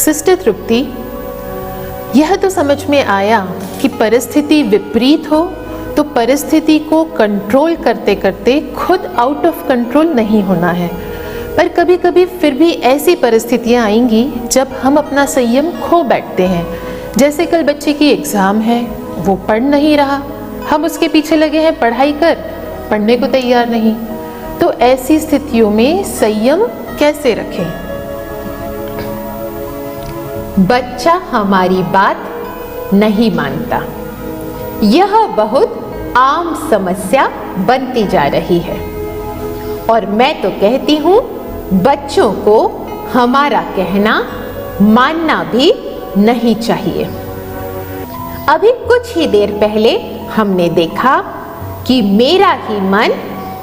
Sister तृप्ति, यह तो समझ में आया कि परिस्थिति विपरीत हो तो परिस्थिति को कंट्रोल करते करते खुद आउट ऑफ कंट्रोल नहीं होना है, पर कभी कभी फिर भी ऐसी परिस्थितियां आएंगी जब हम अपना संयम खो बैठते हैं। जैसे कल बच्चे की एग्ज़ाम है, वो पढ़ नहीं रहा, हम उसके पीछे लगे हैं पढ़ाई कर, पढ़ने को तैयार नहीं। तो ऐसी स्थितियों में संयम कैसे रखें? बच्चा हमारी बात नहीं मानता, यह बहुत आम समस्या बनती जा रही है और मैं तो कहती हूँ बच्चों को हमारा कहना मानना भी नहीं चाहिए। अभी कुछ ही देर पहले हमने देखा कि मेरा ही मन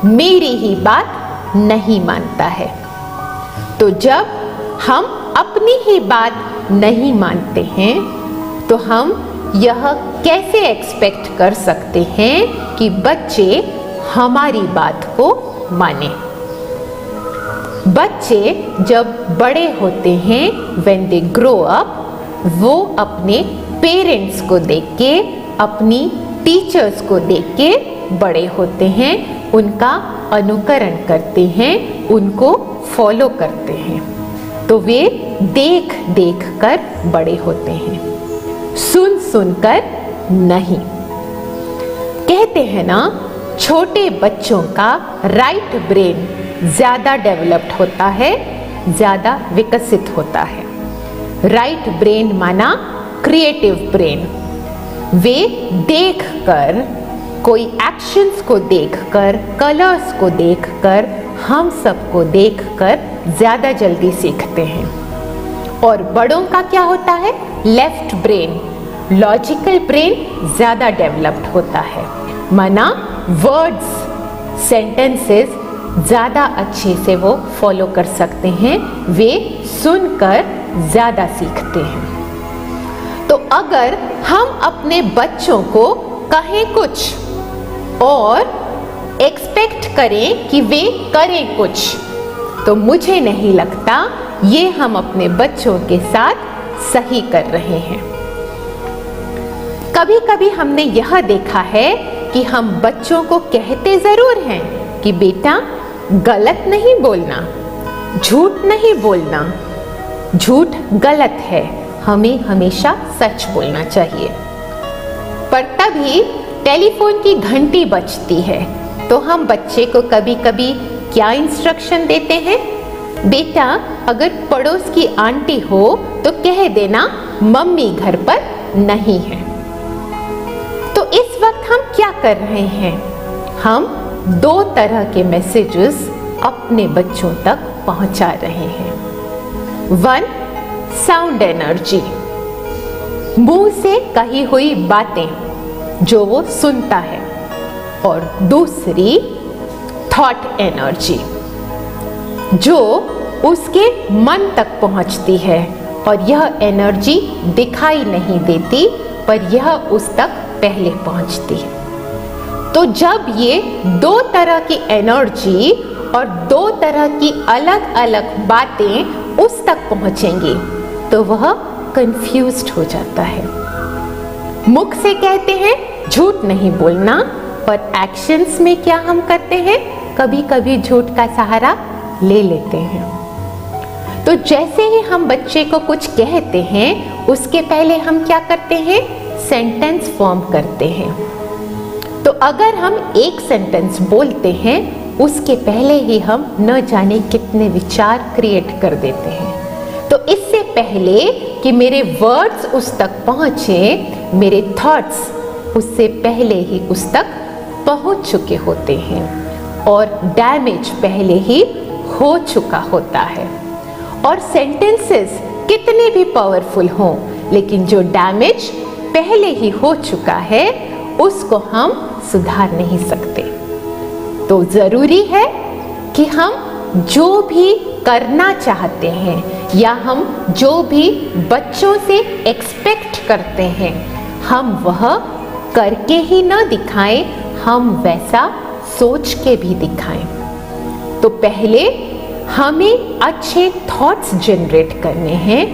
मेरी ही बात नहीं मानता है। तो जब हम अपनी ही बात नहीं मानते हैं तो हम यह कैसे एक्सपेक्ट कर सकते हैं कि बच्चे हमारी बात को माने? बच्चे जब बड़े होते हैं, व्हेन दे ग्रो अप, वो अपने पेरेंट्स को देख के, अपनी टीचर्स को देख के बड़े होते हैं, उनका अनुकरण करते हैं, उनको फॉलो करते हैं। तो वे देख देख कर बड़े होते हैं, सुन सुन कर नहीं। कहते हैं ना, छोटे बच्चों का राइट ब्रेन ज़्यादा डेवलप्ड होता है, ज़्यादा विकसित होता है। राइट ब्रेन माना क्रिएटिव ब्रेन। वे देखकर, कोई एक्शंस को देखकर, कलर्स को देखकर, हम सबको देखकर ज़्यादा जल्दी सीखते हैं। और बड़ों का क्या होता है? लेफ्ट ब्रेन, लॉजिकल ब्रेन ज़्यादा डेवलप्ड होता है, माना वर्ड्स, सेंटेंसेस ज़्यादा अच्छे से वो फॉलो कर सकते हैं, वे सुनकर ज़्यादा सीखते हैं। तो अगर हम अपने बच्चों को कहें कुछ और एक्सपेक्ट करें कि वे करें कुछ, तो मुझे नहीं लगता ये हम अपने बच्चों के साथ सही कर रहे हैं। कभी कभी हमने यह देखा है कि हम बच्चों को कहते ज़रूर हैं कि बेटा गलत नहीं बोलना, झूठ नहीं बोलना, झूठ गलत है, हमें हमेशा सच बोलना चाहिए। पर तभी टेलीफोन की घंटी बजती है तो हम बच्चे को कभी कभी क्या इंस्ट्रक्शन देते हैं? बेटा अगर पड़ोस की आंटी हो तो कह देना मम्मी घर पर नहीं है। तो इस वक्त हम क्या कर रहे हैं? हम दो तरह के मैसेजेस अपने बच्चों तक पहुंचा रहे हैं। वन, साउंड एनर्जी, मुंह से कही हुई बातें जो वो सुनता है, और दूसरी थॉट एनर्जी जो उसके मन तक पहुंचती है, और यह एनर्जी दिखाई नहीं देती पर यह उस तक पहले पहुंचती है। तो जब ये दो तरह की एनर्जी और दो तरह की अलग अलग बातें उस तक पहुंचेंगी तो वह कंफ्यूज्ड हो जाता है। मुख से कहते हैं झूठ नहीं बोलना, पर एक्शंस में क्या हम करते हैं? कभी कभी झूठ का सहारा ले लेते हैं। तो जैसे ही हम बच्चे को कुछ कहते हैं उसके पहले हम क्या करते हैं? सेंटेंस फॉर्म करते हैं। तो अगर हम एक सेंटेंस बोलते हैं उसके पहले ही हम न जाने कितने विचार क्रिएट कर देते हैं। तो इससे पहले कि मेरे वर्ड्स उस तक पहुँचे, मेरे थॉट्स उससे पहले ही उस तक पहुँच चुके होते हैं और डैमेज पहले ही हो चुका होता है। और सेंटेंसेस कितने भी पावरफुल हों, लेकिन जो डैमेज पहले ही हो चुका है उसको हम सुधार नहीं सकते। तो ज़रूरी है कि हम जो भी करना चाहते हैं या हम जो भी बच्चों से एक्सपेक्ट करते हैं, हम वह करके ही ना दिखाएं, हम वैसा सोच के भी दिखाएं। तो पहले हमें अच्छे थॉट्स जनरेट करने हैं,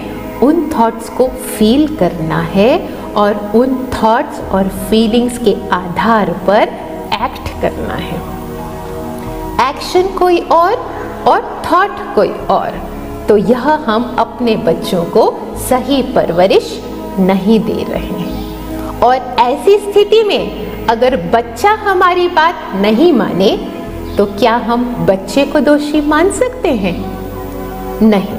उन थॉट्स को फील करना है और उन थॉट्स और फीलिंग्स के आधार पर एक्ट करना है। एक्शन कोई और थॉट कोई और, तो यह हम अपने बच्चों को सही परवरिश नहीं दे रहे हैं। और ऐसी स्थिति में अगर बच्चा हमारी बात नहीं माने तो क्या हम बच्चे को दोषी मान सकते हैं? नहीं।